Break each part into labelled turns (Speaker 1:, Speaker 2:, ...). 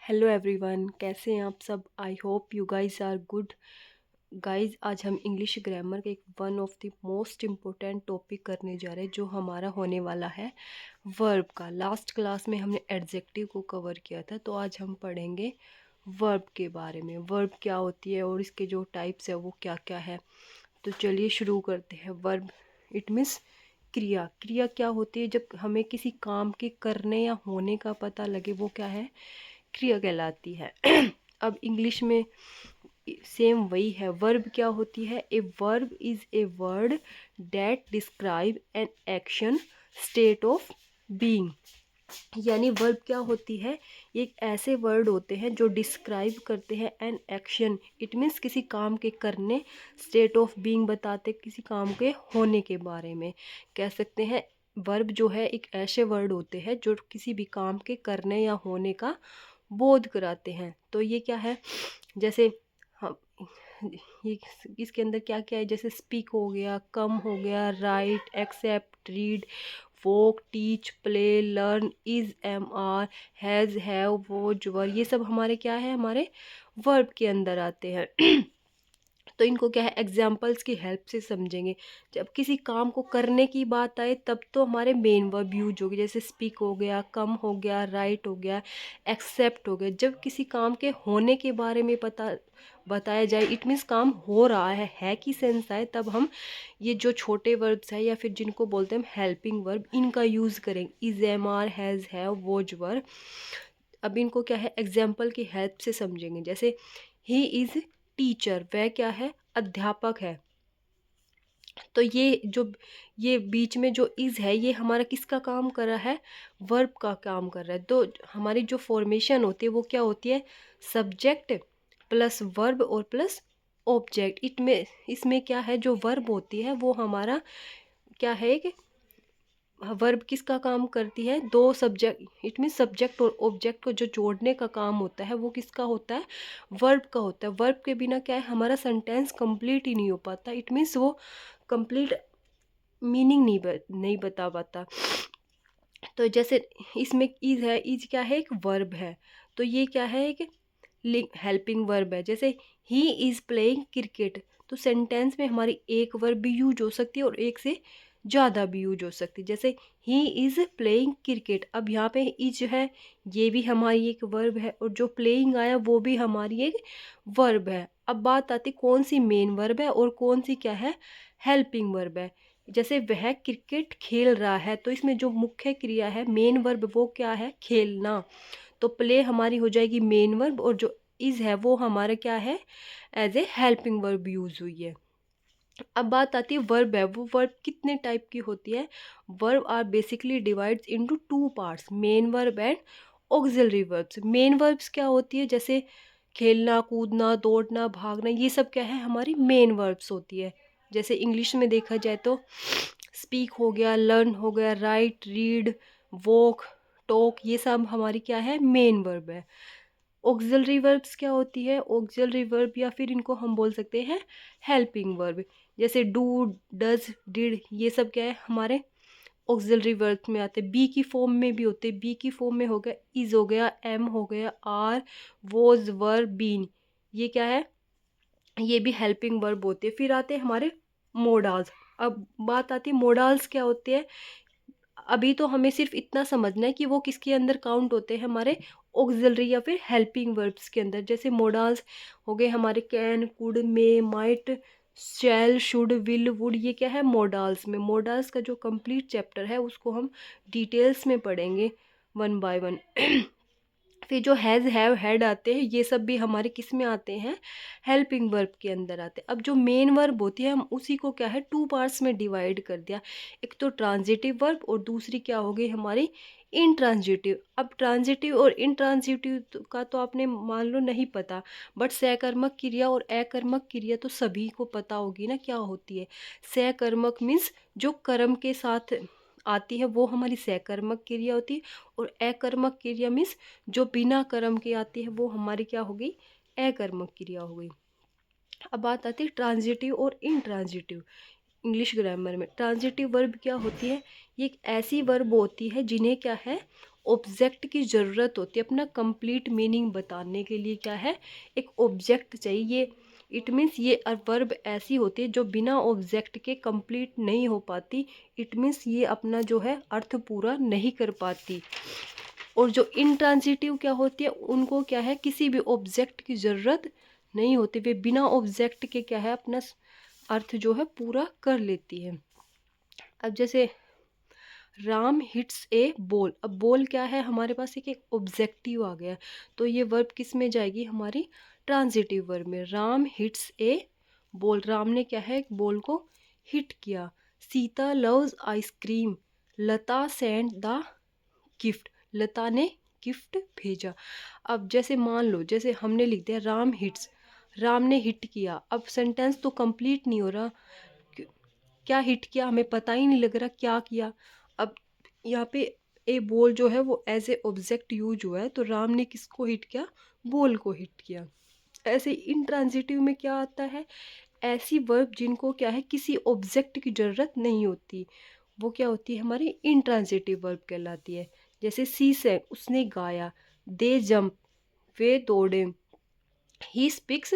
Speaker 1: Hello everyone, कैसे हैं आप सब। I hope you guys are good. Guys, आज हम इंग्लिश ग्रामर के एक one of the most important topic करने जा रहे हैं, जो हमारा होने वाला है वर्ब का। लास्ट क्लास में हमने एडजेक्टिव को कवर किया था, तो आज हम पढ़ेंगे वर्ब के बारे में। वर्ब क्या होती है और इसके जो टाइप्स है वो क्या क्या है। तो चलिए शुरू करते हैं। वर्ब इट मीन्स क्रिया। क्रिया क्या होती है? जब हमें किसी काम के करने या होने का पता लगे, वो क्या है? क्रिया कहलाती है। अब इंग्लिश में सेम वही है। वर्ब क्या होती है? A verb is a word that describe an action, state of being. यानी वर्ब क्या होती है? एक ऐसे वर्ड होते हैं जो डिस्क्राइब करते हैं एन एक्शन। इट मीन्स किसी काम के करने, स्टेट ऑफ बीइंग बताते किसी काम के होने के बारे में। कह सकते हैं वर्ब जो है एक ऐसे वर्ड होते हैं जो किसी भी काम के करने या होने का बोध कराते हैं। तो ये क्या है? जैसे हम ये इसके अंदर क्या क्या है? जैसे स्पीक हो गया, कम हो गया, write, accept, read, walk, teach, play, learn, is, am, are, has, have, was, were, ये सब हमारे क्या है? हमारे वर्ब के अंदर आते हैं। तो इनको क्या है? एग्जाम्पल्स की हेल्प से समझेंगे। जब किसी काम को करने की बात आए तब तो हमारे मेन वर्ब यूज होगी। जैसे स्पीक हो गया, कम हो गया, राइट हो गया, एक्सेप्ट हो गया। जब किसी काम के होने के बारे में बताया जाए, इट मीन्स काम हो रहा है कि सेंस आए, तब हम ये जो छोटे वर्ब्स है या फिर जिनको बोलते हैं हम हेल्पिंग वर्ब, इनका यूज़ करेंगे। Is, am, are, has, have, was, were. अब इनको क्या है? एग्जाम्पल की हेल्प से समझेंगे। जैसे ही इज़ टीचर, वह क्या है? अध्यापक है। तो ये बीच में जो इज़ है, ये हमारा किसका काम कर रहा है? वर्ब का काम कर रहा है। तो हमारी जो फॉर्मेशन होती है वो क्या होती है? सब्जेक्ट प्लस वर्ब और प्लस ऑब्जेक्ट। इसमें क्या है? जो वर्ब होती है वो हमारा क्या है कि वर्ब किसका काम करती है? दो सब्जेक्ट, इट मीन सब्जेक्ट और ऑब्जेक्ट को जो जोड़ने का काम होता है वो किसका होता है? वर्ब का होता है। वर्ब के बिना क्या है? हमारा सेंटेंस कंप्लीट ही नहीं हो पाता। इट मीन्स वो कंप्लीट मीनिंग नहीं बता पाता। तो जैसे इसमें इज है, इज क्या है? एक वर्ब है। तो ये क्या है? एक हेल्पिंग वर्ब है। जैसे ही इज प्लेइंग क्रिकेट, तो सेंटेंस में हमारी एक वर्ब भी यूज हो सकती है और एक से ज़्यादा भी यूज हो सकती है। जैसे ही इज़ प्लेइंग क्रिकेट, अब यहाँ पे इज है, ये भी हमारी एक वर्ब है, और जो प्लेइंग आया वो भी हमारी एक वर्ब है। अब बात आती कौन सी मेन वर्ब है और कौन सी क्या है? हेल्पिंग वर्ब है। जैसे वह क्रिकेट खेल रहा है, तो इसमें जो मुख्य क्रिया है, मेन वर्ब, वो क्या है? खेलना। तो प्ले हमारी हो जाएगी मेन वर्ब, और जो इज है वो हमारा क्या है? As a helping verb use हुई है। अब बात आती है वर्ब है। वो वर्ब कितने टाइप की होती है? Verb are basically divides into two parts, main verb and auxiliary verbs. Main verbs क्या होती है? जैसे खेलना, कूदना, दौड़ना, भागना, ये सब क्या है? हमारी मेन वर्ब्स होती है। जैसे इंग्लिश में देखा जाए तो स्पीक हो गया, लर्न हो गया, राइट, रीड, वॉक, टॉक, ये सब हमारी क्या है? मेन वर्ब है। ऑक्सिलरी वर्ब्स क्या होती है? ऑक्सिलरी वर्ब या फिर इनको हम बोल सकते हैं हेल्पिंग वर्ब। जैसे डू, डज, डिड, ये सब क्या है? हमारे ऑक्सिलरी वर्ब्स में आते हैं। बी की फॉर्म में भी होते हैं। बी की फॉर्म में हो गया इज, हो गया एम, हो गया आर, वॉज, वर, बीन, ये क्या है? ये भी हेल्पिंग वर्ब होते हैं। फिर आते हैं हमारे मोडाल्स। अब बात आती है मोडाल्स क्या होते हैं। अभी तो हमें सिर्फ इतना समझना है कि वो किसके अंदर काउंट होते हैं? हमारे ऑक्सिलरी या फिर हेल्पिंग वर्ब्स के अंदर। जैसे मोडाल्स हो गए हमारे can, could, may, might, shall, should, will, would, ये क्या है? मोडाल्स में। मोडाल्स का जो कंप्लीट चैप्टर है उसको हम डिटेल्स में पढ़ेंगे वन बाय वन। फिर जो हैज़, हैव, हैड आते हैं, ये सब भी हमारे किस में आते हैं? हेल्पिंग वर्ब के अंदर आते हैं। अब जो मेन वर्ब होती है, हम उसी को क्या है? टू पार्ट्स में डिवाइड कर दिया। एक तो ट्रांजिटिव वर्ब और दूसरी क्या हो गई हमारी? इंट्रांजिटिव। अब ट्रांजिटिव और इंट्रांजिटिव का तो आपने मान लो नहीं पता, बट सकर्मक क्रिया और अकर्मक क्रिया तो सभी को पता होगी ना क्या होती है। सकर्मक मीन्स जो कर्म के साथ आती है वो हमारी सकर्मक क्रिया होती है, और अकर्मक क्रिया मीन्स जो बिना कर्म के आती है वो हमारी क्या हो गई? अकर्मक क्रिया हो गई। अब बात आती है ट्रांजिटिव और इंट्रांजिटिव। इंग्लिश ग्रामर में ट्रांजिटिव वर्ब क्या होती है? ये एक ऐसी वर्ब होती है जिन्हें क्या है? ऑब्जेक्ट की ज़रूरत होती है अपना कंप्लीट मीनिंग बताने के लिए। क्या है, एक ऑब्जेक्ट चाहिए। इट मीन्स ये वर्ब ऐसी होती है जो बिना ऑब्जेक्ट के कंप्लीट नहीं हो पाती। इट मीन्स ये अपना जो है अर्थ पूरा नहीं कर पाती। और जो इंट्रांजिटिव क्या होती है, उनको क्या है, किसी भी ऑब्जेक्ट की ज़रूरत नहीं होती, वे बिना ऑब्जेक्ट के क्या है अपना अर्थ जो है पूरा कर लेती है। अब जैसे राम हिट्स ए बॉल, अब बॉल क्या है हमारे पास एक ऑब्जेक्टिव आ गया, तो ये वर्ब किस में जाएगी, हमारी ट्रांजिटिव वर्ब में। Ram hits a ball, Ram ने क्या है एक बॉल को हिट किया। Sita loves ice cream, Lata send the gift, Lata ने गिफ्ट भेजा। अब जैसे मान लो, जैसे हमने लिख दिया राम हिट्स, राम ने हिट किया, अब सेंटेंस तो कंप्लीट नहीं हो रहा। क्या हिट किया हमें पता ही नहीं लग रहा क्या किया। अब यहाँ पे ए बॉल जो है वो एज ए ऑब्जेक्ट यूज हुआ है, तो राम ने किसको हिट किया, बॉल को हिट किया। ऐसे इंट्रांजिटिव में क्या आता है, ऐसी वर्ब जिनको क्या है किसी ऑब्जेक्ट की जरूरत नहीं होती, वो क्या होती है हमारी इंट्रांजिटिव वर्ब कहलाती है। जैसे सी से उसने गाया, दे जंप वे दौड़े, ही स्पीक्स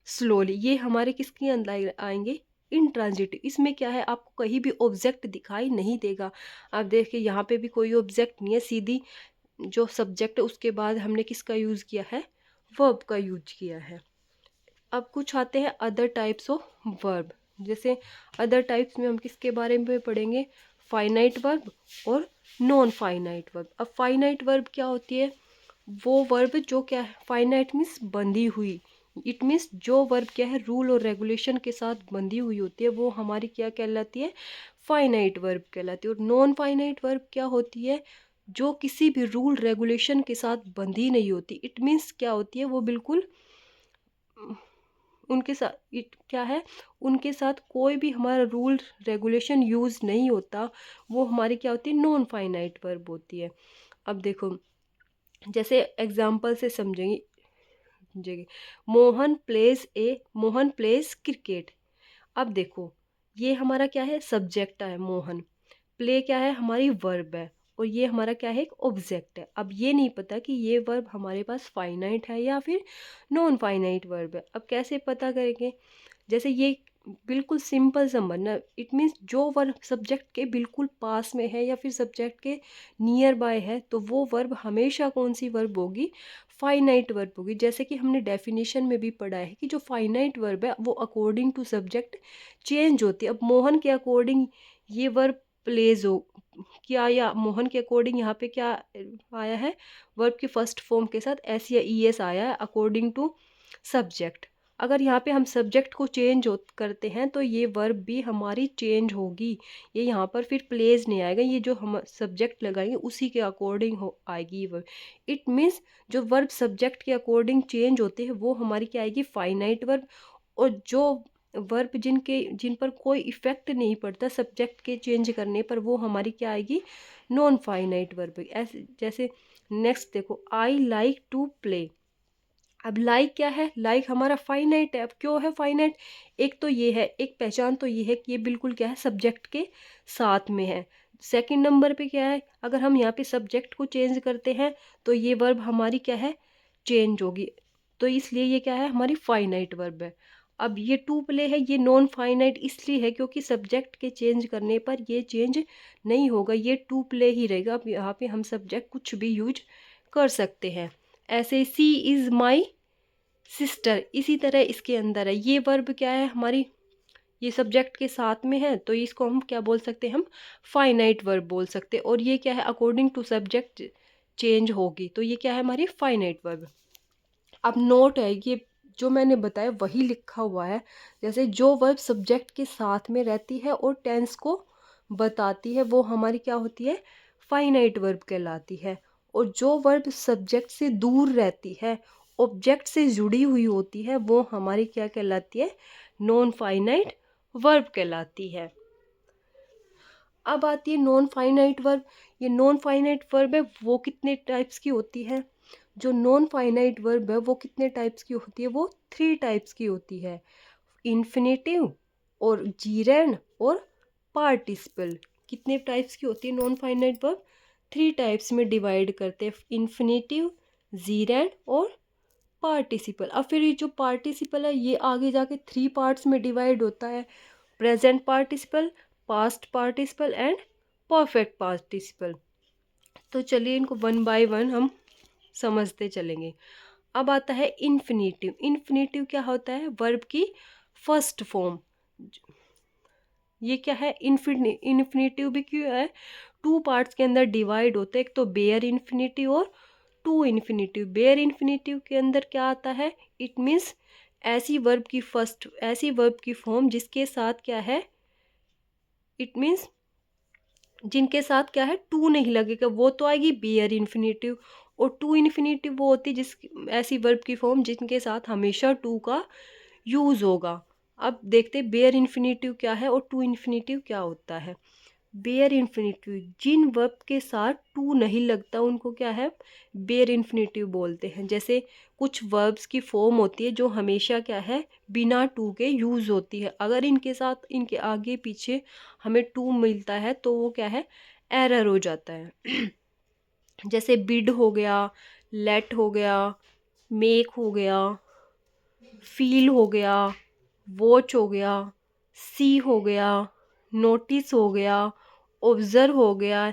Speaker 1: स्लोली, ये हमारे किसके अंदर आएंगे, इंट्रांजिटिव। इसमें क्या है आपको कहीं भी ऑब्जेक्ट दिखाई नहीं देगा। आप देखिए यहाँ पे भी कोई ऑब्जेक्ट नहीं है, सीधी जो सब्जेक्ट है उसके बाद हमने किसका यूज़ किया है, वर्ब का यूज किया है। अब कुछ आते हैं अदर टाइप्स ऑफ वर्ब। जैसे अदर टाइप्स में हम किसके बारे में पढ़ेंगे, फाइनाइट वर्ब और नॉन फाइनाइट वर्ब। अब फाइनाइट वर्ब क्या होती है, वो वर्ब जो क्या है, फाइनाइट मीन्स बंधी हुई। इट मीन्स जो वर्ब क्या है रूल और रेगुलेशन के साथ बंधी हुई होती है, वो हमारी क्या कहलाती है, फाइनाइट वर्ब कहलाती है। और नॉन फाइनाइट वर्ब क्या होती है, जो किसी भी रूल रेगुलेशन के साथ बंधी नहीं होती। इट मीन्स क्या होती है, वो बिल्कुल उनके साथ क्या है, उनके साथ कोई भी हमारा रूल रेगुलेशन यूज़ नहीं होता, वो हमारी क्या होती है, नॉन फाइनाइट वर्ब होती है। अब देखो जैसे एग्जाम्पल से समझेंगे, मोहन प्लेज क्रिकेट। अब देखो ये हमारा क्या है, सब्जेक्ट है मोहन, प्ले क्या है हमारी वर्ब है, और ये हमारा क्या है, एक ऑब्जेक्ट है। अब ये नहीं पता कि ये वर्ब हमारे पास फाइनाइट है या फिर नॉन फाइनाइट वर्ब है। अब कैसे पता करेंगे, जैसे ये बिल्कुल सिंपल समझना, इट मीन्स जो वर्ब सब्जेक्ट के बिल्कुल पास में है या फिर सब्जेक्ट के नियर बाय है, तो वो वर्ब हमेशा कौन सी वर्ब होगी, फाइनाइट वर्ब होगी। जैसे कि हमने डेफिनेशन में भी पढ़ा है कि जो फाइनाइट वर्ब है वो अकॉर्डिंग टू सब्जेक्ट चेंज होती है। अब मोहन के अकॉर्डिंग ये वर्ब प्लेज हो क्या, या मोहन के अकॉर्डिंग यहाँ पे क्या आया है, वर्ब की फर्स्ट फॉर्म के साथ एस या ई एस आया है अकॉर्डिंग टू सब्जेक्ट। अगर यहाँ पे हम सब्जेक्ट को चेंज करते हैं तो ये वर्ब भी हमारी चेंज होगी, ये यहाँ पर फिर प्लेज नहीं आएगा, ये जो हम सब्जेक्ट लगाएंगे उसी के अकॉर्डिंग हो आएगी ये वर्ब। इट मीन्स जो वर्ब सब्जेक्ट के अकॉर्डिंग चेंज होते हैं वो हमारी क्या आएगी, फाइनाइट वर्ब। और जो वर्ब जिन पर कोई इफेक्ट नहीं पड़ता सब्जेक्ट के चेंज करने पर, वो हमारी क्या आएगी, नॉन फाइनाइट वर्ब। ऐसे जैसे नेक्स्ट देखो, आई लाइक टू प्ले। अब लाइक क्या है, लाइक हमारा फाइनाइट है। अब क्यों है फाइनाइट, एक तो ये है, एक पहचान तो ये है कि ये बिल्कुल क्या है सब्जेक्ट के साथ में है। सेकंड नंबर पे क्या है, अगर हम यहाँ पे सब्जेक्ट को चेंज करते हैं तो ये वर्ब हमारी क्या है, चेंज होगी, तो इसलिए ये क्या है, हमारी फाइनाइट वर्ब है। अब ये टू प्ले है, ये नॉन फाइनाइट इसलिए है क्योंकि सब्जेक्ट के चेंज करने पर ये चेंज नहीं होगा, ये टू प्ले ही रहेगा। अब यहाँ पे हम सब्जेक्ट कुछ भी यूज कर सकते हैं। ऐसे सी इज़ माई सिस्टर, इसी तरह इसके अंदर है, ये वर्ब क्या है हमारी, ये सब्जेक्ट के साथ में है, तो इसको हम क्या बोल सकते हैं, हम फाइनाइट वर्ब बोल सकते हैं। और ये क्या है, अकॉर्डिंग टू सब्जेक्ट चेंज होगी, तो ये क्या है हमारी फाइनाइट वर्ब। अब नोट है, ये जो मैंने बताया वही लिखा हुआ है। जैसे जो वर्ब सब्जेक्ट के साथ में रहती है और टेंस को बताती है, वो हमारी क्या होती है, फाइनाइट वर्ब कहलाती है। और जो वर्ब सब्जेक्ट से दूर रहती है, ऑब्जेक्ट से जुड़ी हुई होती है, वो हमारी क्या कहलाती है, नॉन फाइनाइट वर्ब कहलाती है। अब आती है नॉन फाइनाइट वर्ब। ये नॉन फाइनाइट वर्ब है वो कितने टाइप्स की होती है, जो नॉन फाइनाइट वर्ब है वो कितने टाइप्स की होती है, वो 3 टाइप्स की होती है, इन्फिनेटिव और जीरेंड और पार्टिसिपल। कितने टाइप्स की होती है नॉन फाइनाइट वर्ब, 3 टाइप्स में डिवाइड करते हैं, इन्फिनेटिव, जीरैंड और पार्टिसिपल। अब फिर ये जो पार्टिसिपल है ये आगे जाके 3 पार्ट्स में डिवाइड होता है, present participle, past participle and perfect participle. तो चलिए इनको वन बाय वन हम समझते चलेंगे। अब आता है इन्फिनेटिव। इन्फिनेटिव क्या होता है? वर्ब की फर्स्ट फॉर्म। ये क्या है? इन्फिनेटिव भी क्यों है? 2 पार्ट्स के अंदर डिवाइड होते हैं, एक तो बेयर इन्फिनेटिव और टू इन्फिनेटिव। बेयर इन्फिनेटिव के अंदर क्या आता है? इट मीन्स ऐसी वर्ब की फॉर्म जिसके साथ क्या है, इट मीन्स जिनके साथ क्या है, टू नहीं लगेगा, वो तो आएगी बेयर इन्फिनेटिव। और टू इन्फिनेटिव वो होती है जिस ऐसी वर्ब की फॉर्म जिनके साथ हमेशा टू का यूज़ होगा। अब देखते हैं बेयर इन्फिनेटिव क्या है और टू इन्फिनेटिव क्या होता है। बेयर इन्फिनेटिव, जिन वर्ब के साथ टू नहीं लगता उनको क्या है, बेयर इन्फिनेटिव बोलते हैं। जैसे कुछ वर्ब्स की फॉर्म होती है जो हमेशा क्या है, बिना टू के यूज़ होती है। अगर इनके साथ इनके आगे पीछे हमें टू मिलता है तो वो क्या है, एरर हो जाता है। जैसे बिड हो गया, लेट हो गया, मेक हो गया, फील हो गया, वॉच हो गया, सी हो गया, नोटिस हो गया, ऑब्जर्व हो गया,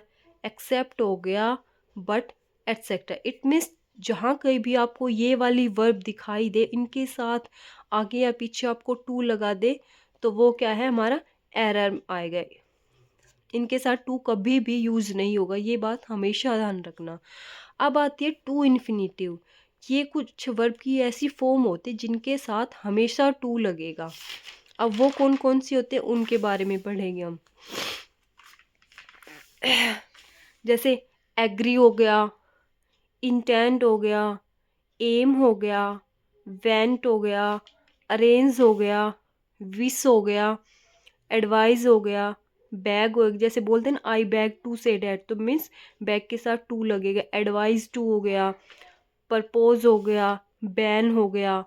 Speaker 1: एक्सेप्ट हो गया, बट एट्सेट्रा। इट मीन्स जहाँ कहीं भी आपको ये वाली वर्ब दिखाई दे, इनके साथ आगे या पीछे आपको टू लगा दे तो वो क्या है, हमारा एरर आएगा। इनके साथ टू कभी भी यूज़ नहीं होगा, ये बात हमेशा ध्यान रखना। अब आती है टू इन्फिनेटिव। ये कुछ वर्ब की ऐसी फॉर्म होती है जिनके साथ हमेशा टू लगेगा। अब वो कौन कौन सी होते हैं उनके बारे में पढ़ेंगे हम। जैसे एग्री हो गया, इंटेंट हो गया, एम हो गया, वेंट हो गया, अरेंज हो गया, विश हो गया, एडवाइस हो गया, बैग हो गया। जैसे बोलते हैं ना, I beg to say that, तो मीन्स बैग के साथ टू लगेगा। एडवाइस टू हो गया, परपोज हो गया, बैन हो गया।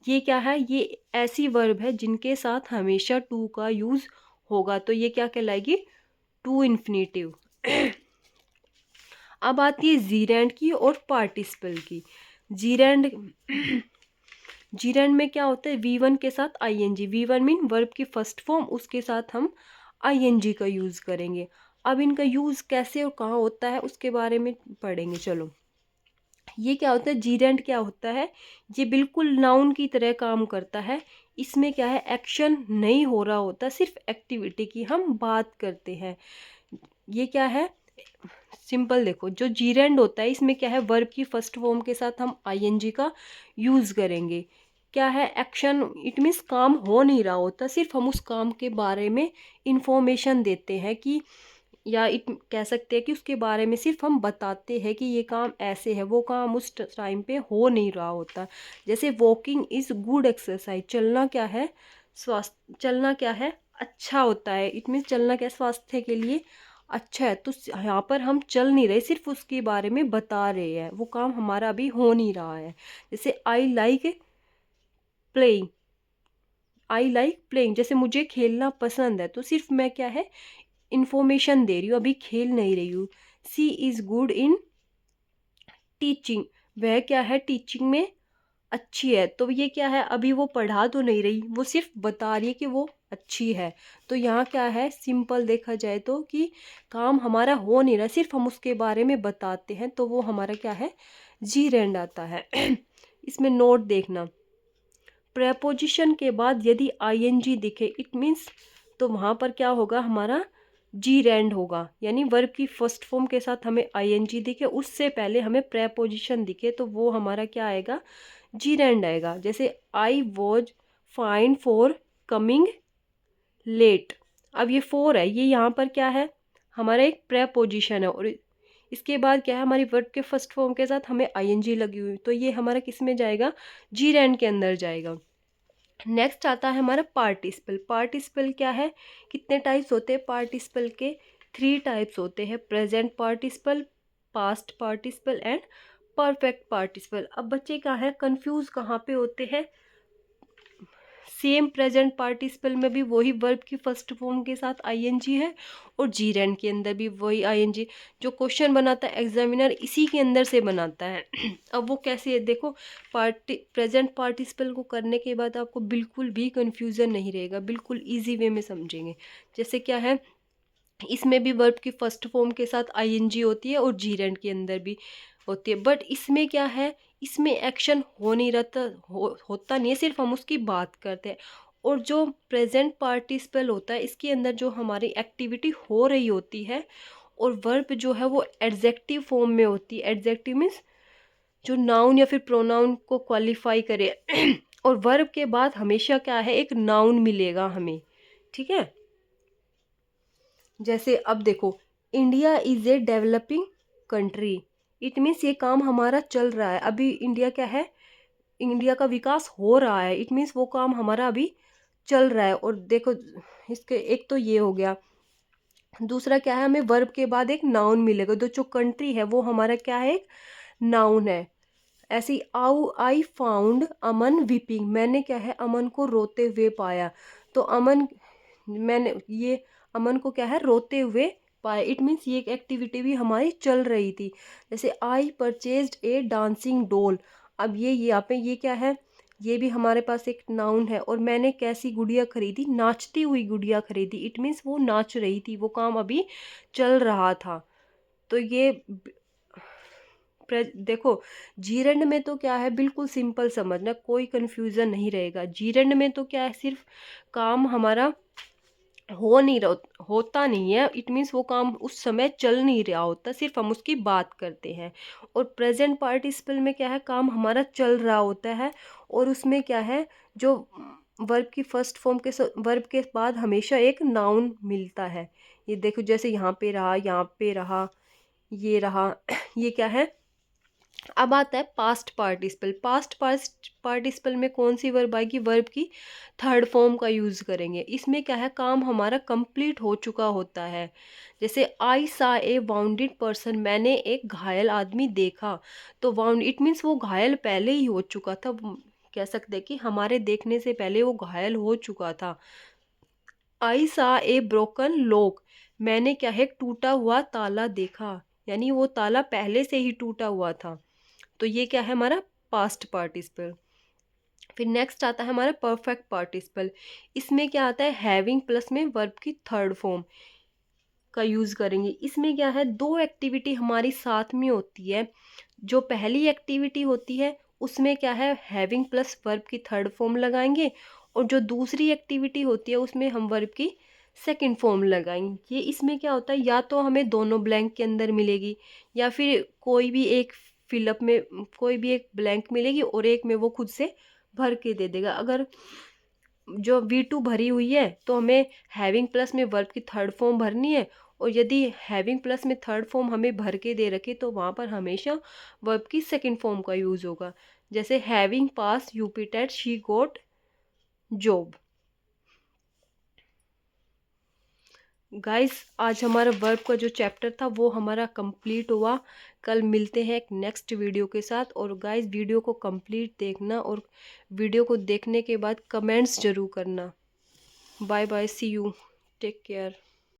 Speaker 1: ये क्या है, ये ऐसी वर्ब है जिनके साथ हमेशा टू का यूज़ होगा, तो ये क्या कहलाएगी, टू इन्फिनेटिव। अब आती है जीरैंड की और पार्टिसिपल की। जीरैंड जीरैंड में क्या होता है, V1 के साथ ING। V1 मीन वर्ब की फर्स्ट फॉर्म, उसके साथ हम ING का यूज़ करेंगे। अब इनका यूज़ कैसे और कहाँ होता है उसके बारे में पढ़ेंगे। चलो, ये क्या होता है, जीरैंड क्या होता है, ये बिल्कुल नाउन की तरह काम करता है। इसमें क्या है, एक्शन नहीं हो रहा होता, सिर्फ एक्टिविटी की हम बात करते हैं। ये क्या है, सिंपल देखो, जो जीरैंड होता है इसमें क्या है, वर्ब की फर्स्ट फॉर्म के साथ हम ING का यूज़ करेंगे। क्या है, एक्शन, इट मीन्स काम हो नहीं रहा होता, सिर्फ हम उस काम के बारे में इंफॉर्मेशन देते हैं कि, या इट कह सकते हैं कि उसके बारे में सिर्फ हम बताते हैं कि ये काम ऐसे है, वो काम उस टाइम पे हो नहीं रहा होता। जैसे वॉकिंग इज़ गुड एक्सरसाइज, चलना क्या है, स्वास्थ्य, चलना क्या है, अच्छा होता है। इट मीन्स चलना क्या, स्वास्थ्य के लिए अच्छा है। तो यहाँ पर हम चल नहीं रहे, सिर्फ उसके बारे में बता रहे हैं, वो काम हमारा अभी हो नहीं रहा है। जैसे I like playing, I like playing, जैसे मुझे खेलना पसंद है, तो सिर्फ मैं क्या है, इंफॉर्मेशन दे रही हूँ, अभी खेल नहीं रही हूँ। सी इज़ गुड इन टीचिंग, वह क्या है, टीचिंग में अच्छी है। तो ये क्या है, अभी वो पढ़ा तो नहीं रही, वो सिर्फ बता रही है कि वो अच्छी है। तो यहाँ क्या है, सिंपल देखा जाए तो कि काम हमारा हो नहीं रहा, सिर्फ हम उसके बारे में बताते हैं, तो वो हमारा क्या है, जीरैंड आता है। इसमें नोट देखना, प्रेपोजिशन के बाद यदि ING दिखे, इट मीन्स तो वहाँ पर क्या होगा, हमारा जीरैंड होगा। यानी वर्ब की फर्स्ट फॉर्म के साथ हमें ING दिखे, उससे पहले हमें प्रेपोजिशन दिखे, तो वो हमारा क्या आएगा, जीरैंड आएगा। जैसे I was fine for coming late. अब ये फोर है, ये यहाँ पर क्या है, हमारा एक प्रेपोजिशन है, और इसके बाद क्या है, हमारी वर्ब के फर्स्ट फॉर्म के साथ हमें ING लगी हुई, तो ये हमारा किस में जाएगा, जीरैंड के अंदर जाएगा। नेक्स्ट आता है हमारा पार्टिसिपल। पार्टिसिपल क्या है, कितने टाइप्स होते हैं पार्टिसिपल के, 3 टाइप्स होते हैं, present participle, past participle and perfect participle. अब बच्चे क्या है, कंफ्यूज कहाँ पे होते हैं, सेम प्रेजेंट पार्टिसिपल में भी वही वर्ब की फर्स्ट फॉर्म के साथ आईएनजी है, और जीरैंड के अंदर भी वही आईएनजी। जो क्वेश्चन बनाता है एग्जामिनर इसी के अंदर से बनाता है। अब वो कैसे है देखो, प्रेजेंट पार्टिसिपल को करने के बाद आपको बिल्कुल भी कंफ्यूजन नहीं रहेगा, बिल्कुल ईजी वे में समझेंगे। जैसे क्या है, इसमें भी वर्ब की फर्स्ट फॉर्म के साथ आईएनजी होती है और जीरैंड के अंदर भी होती है, बट इसमें क्या है, इसमें एक्शन हो नहीं रहता, होता नहीं है, सिर्फ हम उसकी बात करते हैं। और जो प्रेजेंट पार्टिसिपल होता है इसके अंदर जो हमारी एक्टिविटी हो रही होती है, और वर्ब जो है वो एडजेक्टिव फॉर्म में होती है। एडजेक्टिव मीन्स जो नाउन या फिर प्रोनाउन को क्वालिफाई करे। और वर्ब के बाद हमेशा क्या है, एक नाउन मिलेगा हमें, ठीक है। जैसे अब देखो, India is a developing country, it means ये काम हमारा चल रहा है अभी। इंडिया क्या है, इंडिया का विकास हो रहा है, इट मीन्स वो काम हमारा अभी चल रहा है। और देखो, इसके एक तो ये हो गया, दूसरा क्या है, हमें वर्ब के बाद एक नाउन मिलेगा। तो जो कंट्री है वो हमारा क्या है, एक नाउन है। ऐसे ही आई फाउंड अमन वीपिंग, मैंने क्या है, अमन को रोते हुए पाया। तो अमन, मैंने ये अमन को क्या है, रोते हुए पाया, इट मीन्स ये एक एक्टिविटी भी हमारी चल रही थी। जैसे आई परचेज्ड ए डांसिंग डॉल, अब ये यहाँ पे ये क्या है, ये भी हमारे पास एक नाउन है। और मैंने कैसी गुड़िया खरीदी, नाचती हुई गुड़िया खरीदी, इट मीन्स वो नाच रही थी, वो काम अभी चल रहा था। तो ये देखो, जीरंड में तो क्या है, बिल्कुल सिंपल समझना, कोई कंफ्यूजन नहीं रहेगा। जीरंड में तो क्या है, सिर्फ काम हमारा हो नहीं रहा, होता नहीं है, इट मीन्स वो काम उस समय चल नहीं रहा होता, सिर्फ हम उसकी बात करते हैं। और प्रेजेंट पार्टिसिपल में क्या है, काम हमारा चल रहा होता है, और उसमें क्या है, जो वर्ब की फर्स्ट फॉर्म के वर्ब के बाद हमेशा एक नाउन मिलता है। ये देखो, जैसे यहाँ पे रहा, यहाँ पे रहा, ये रहा। ये क्या है, अब आता है पास्ट पार्टिसिपल। पास्ट पार्टिसिपल में कौन सी वर्ब आएगी, वर्ब की थर्ड फॉर्म का यूज़ करेंगे। इसमें क्या है, काम हमारा कंप्लीट हो चुका होता है। जैसे आई सा ए वाउंडेड पर्सन, मैंने एक घायल आदमी देखा। तो वाउंड इट मीन्स वो घायल पहले ही हो चुका था, कह सकते हैं कि हमारे देखने से पहले वो घायल हो चुका था। आई सा ए ब्रोकन लॉक, मैंने क्या है, टूटा हुआ ताला देखा, यानी वो ताला पहले से ही टूटा हुआ था। तो ये क्या है, हमारा पास्ट पार्टिसिपल। फिर नेक्स्ट आता है हमारा परफेक्ट पार्टिसिपल। इसमें क्या आता है, हैविंग प्लस में वर्ब की थर्ड फॉर्म का यूज़ करेंगे। इसमें क्या है, दो एक्टिविटी हमारी साथ में होती है। जो पहली एक्टिविटी होती है उसमें क्या है, हैविंग प्लस वर्ब की थर्ड फॉर्म लगाएंगे, और जो दूसरी एक्टिविटी होती है उसमें हम वर्ब की सेकंड फॉर्म लगाएंगे। ये इसमें क्या होता है, या तो हमें दोनों ब्लैंक के अंदर मिलेगी, या फिर कोई भी एक फिलअप में कोई भी एक ब्लैंक मिलेगी, और एक में वो खुद से भर के दे देगा। अगर जो V2 भरी हुई है तो हमें हैविंग प्लस में वर्ब की थर्ड फॉर्म भरनी है, और यदि हैविंग प्लस में थर्ड फॉर्म हमें भर के दे रखे तो वहाँ पर हमेशा वर्ब की सेकंड फॉर्म का यूज़ होगा। जैसे having pass UP TET she got job. Guys, आज हमारा वर्ब का जो चैप्टर था वो हमारा कंप्लीट हुआ। कल मिलते हैं एक नेक्स्ट वीडियो के साथ। और गाइस, वीडियो को कंप्लीट देखना, और वीडियो को देखने के बाद कमेंट्स जरूर करना। Bye bye, see you, take care.